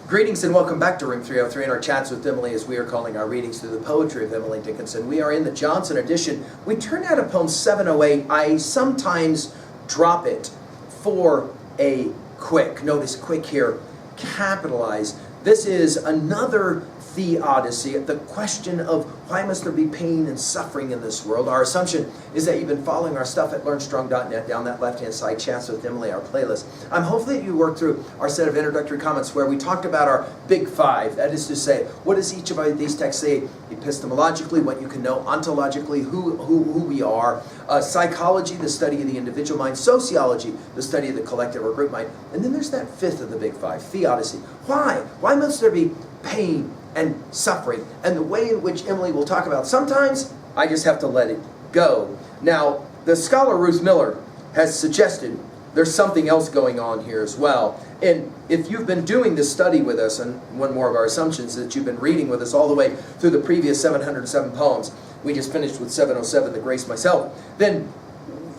Greetings and welcome back to Room 303 and our chats with Emily, as we are calling our readings through the poetry of Emily Dickinson. We are in the Johnson edition. We turn out of poem 708. I sometimes drop it for a quick. Notice quick here, capitalize. This is another theodicy, the question of why must there be pain and suffering in this world. Our assumption is that you've been following our stuff at learnstrong.net, down that left-hand side, Chats with Emily, our playlist. I'm hopefully that you worked through our set of introductory comments where we talked about our big five. That is to say, what does each of these texts say epistemologically, what you can know ontologically, who we are, psychology, the study of the individual mind, sociology, the study of the collective or group mind, and then there's that fifth of the big five, theodicy. Why? Why must there be pain and suffering? And the way in which Emily will talk about, sometimes I just have to let it go. Now, the scholar Ruth Miller has suggested there's something else going on here as well. And if you've been doing this study with us, and one more of our assumptions is that you've been reading with us all the way through the previous 707 poems, we just finished with 707, The Grace Myself, then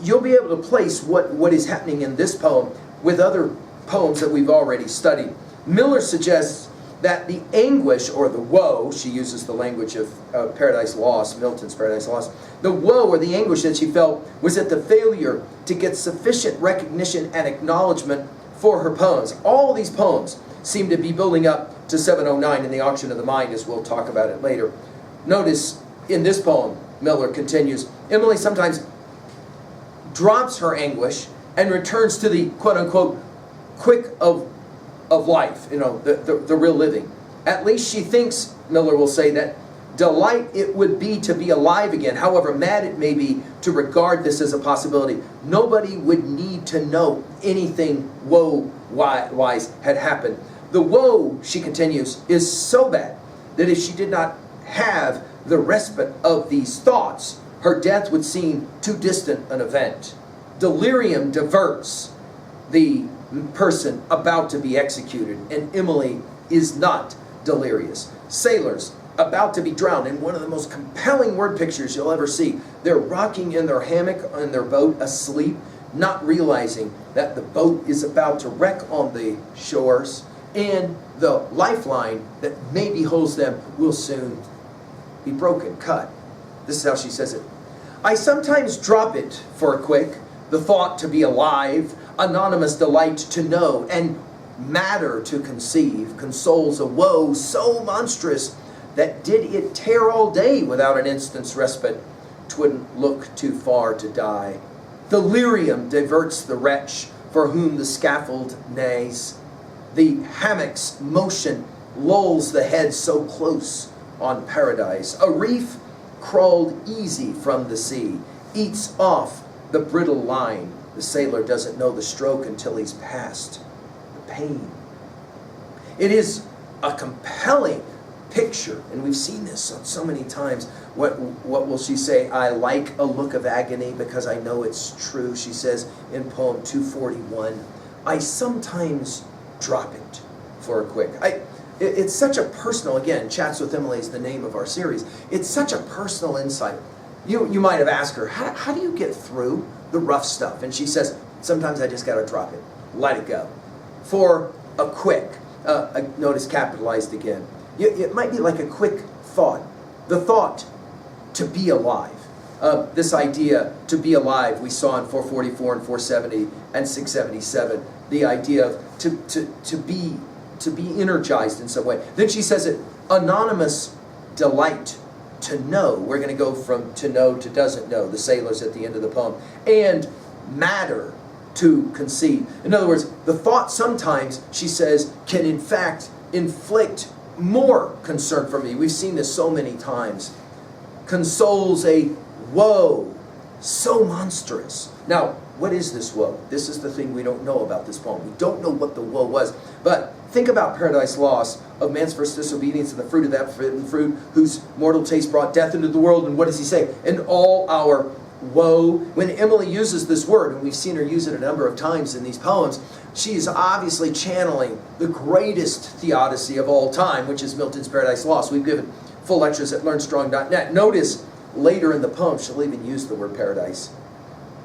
you'll be able to place what is happening in this poem with other poems that we've already studied. Miller suggests that the anguish or the woe, she uses the language of Paradise Lost, Milton's Paradise Lost, the woe or the anguish that she felt was at the failure to get sufficient recognition and acknowledgement for her poems. All these poems seem to be building up to 709 in the Auction of the Mind, as we'll talk about it later. Notice in this poem, Miller continues, Emily sometimes drops her anguish and returns to the quote-unquote quick of life, the real living. At least she thinks, Miller will say, that delight it would be to be alive again, however mad it may be to regard this as a possibility. Nobody would need to know anything woe-wise had happened. The woe, she continues, is so bad that if she did not have the respite of these thoughts, her death would seem too distant an event. Delirium diverts the person about to be executed, and Emily is not delirious. Sailors about to be drowned, in one of the most compelling word pictures you'll ever see. They're rocking in their hammock on their boat asleep, not realizing that the boat is about to wreck on the shores, and the lifeline that maybe holds them will soon be broken, cut. This is how she says it. I sometimes drop it for a quick, the thought to be alive, anonymous delight to know, and matter to conceive, consoles a woe so monstrous that did it tear all day without an instant's respite, 'twouldn't look too far to die. Delirium diverts the wretch for whom the scaffold neighs. The hammock's motion lulls the head so close on paradise. A reef crawled easy from the sea, eats off the brittle line. The sailor doesn't know the stroke until he's past the pain. It is a compelling picture, and we've seen this so many times. What will she say? I like a look of agony because I know it's true. She says in poem 241, I sometimes drop it for a quick. It's such a personal, again, Chats with Emily is the name of our series. It's such a personal insight. You might have asked her, how do you get through the rough stuff? And she says, sometimes I just got to drop it, let it go. For a quick, notice capitalized again. It might be like a quick thought. The thought to be alive. This idea to be alive we saw in 444 and 470 and 677. The idea of to be energized in some way. Then she says it, anonymous delight to know. We're going to go from to know to doesn't know, the sailors at the end of the poem. And matter to conceive. In other words, the thought sometimes, she says, can in fact inflict more concern for me. We've seen this so many times. Consoles a woe so monstrous. Now, what is this woe? This is the thing we don't know about this poem. We don't know what the woe was. But think about Paradise Lost, of man's first disobedience and the fruit of that forbidden fruit, whose mortal taste brought death into the world. And what does he say? And all our woe. When Emily uses this word, and we've seen her use it a number of times in these poems, she is obviously channeling the greatest theodicy of all time, which is Milton's Paradise Lost. We've given full lectures at learnstrong.net. Notice later in the poem, she'll even use the word paradise.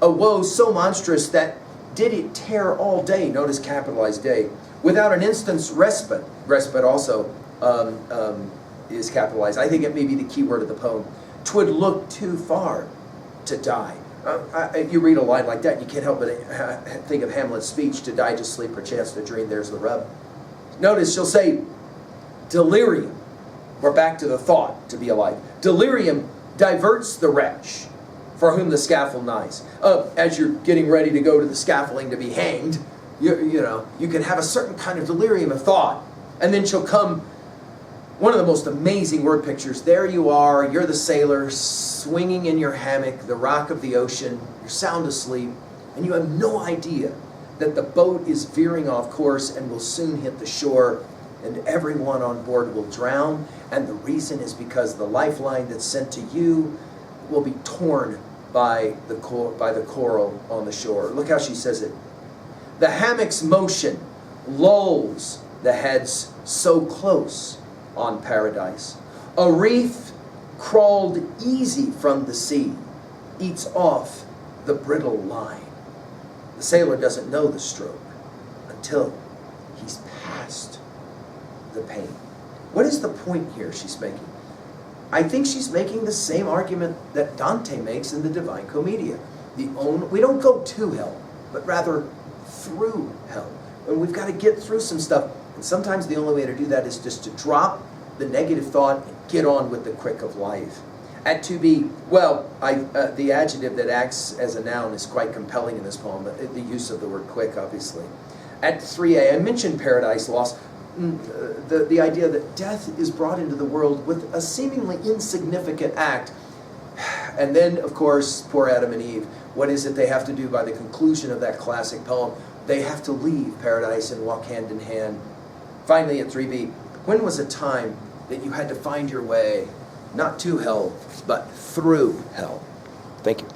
A woe so monstrous that did it tear all day, notice capitalized day, without an instant's respite. Respite also is capitalized. I think it may be the key word of the poem. 'Twould look too far to die. You read a line like that, you can't help but think of Hamlet's speech, to die, to sleep, perchance to dream, there's the rub. Notice she'll say, delirium. We're back to the thought, to be alive. Delirium diverts the wretch for whom the scaffold lies. As you're getting ready to go to the scaffolding to be hanged, you can have a certain kind of delirium of thought. And then she'll come, one of the most amazing word pictures. There you are, you're the sailor, swinging in your hammock, the rock of the ocean, you're sound asleep, and you have no idea that the boat is veering off course and will soon hit the shore, and everyone on board will drown, and the reason is because the lifeline that's sent to you will be torn by the coral on the shore. Look how she says it. The hammock's motion lulls the heads so close on paradise. A reef crawled easy from the sea eats off the brittle line. The sailor doesn't know the stroke until he's past the pain. What is the point here she's making? I think she's making the same argument that Dante makes in the Divine Commedia. We don't go to hell, but rather through hell. And we've got to get through some stuff. And sometimes the only way to do that is just to drop the negative thought and get on with the quick of life. At 2b, well, the adjective that acts as a noun is quite compelling in this poem, the use of the word quick, obviously. At 3a, I mentioned paradise lost. The idea that death is brought into the world with a seemingly insignificant act. And then, of course, poor Adam and Eve. What is it they have to do by the conclusion of that classic poem? They have to leave paradise and walk hand in hand. Finally, at 3b, when was a time that you had to find your way, not to hell, but through hell? Thank you.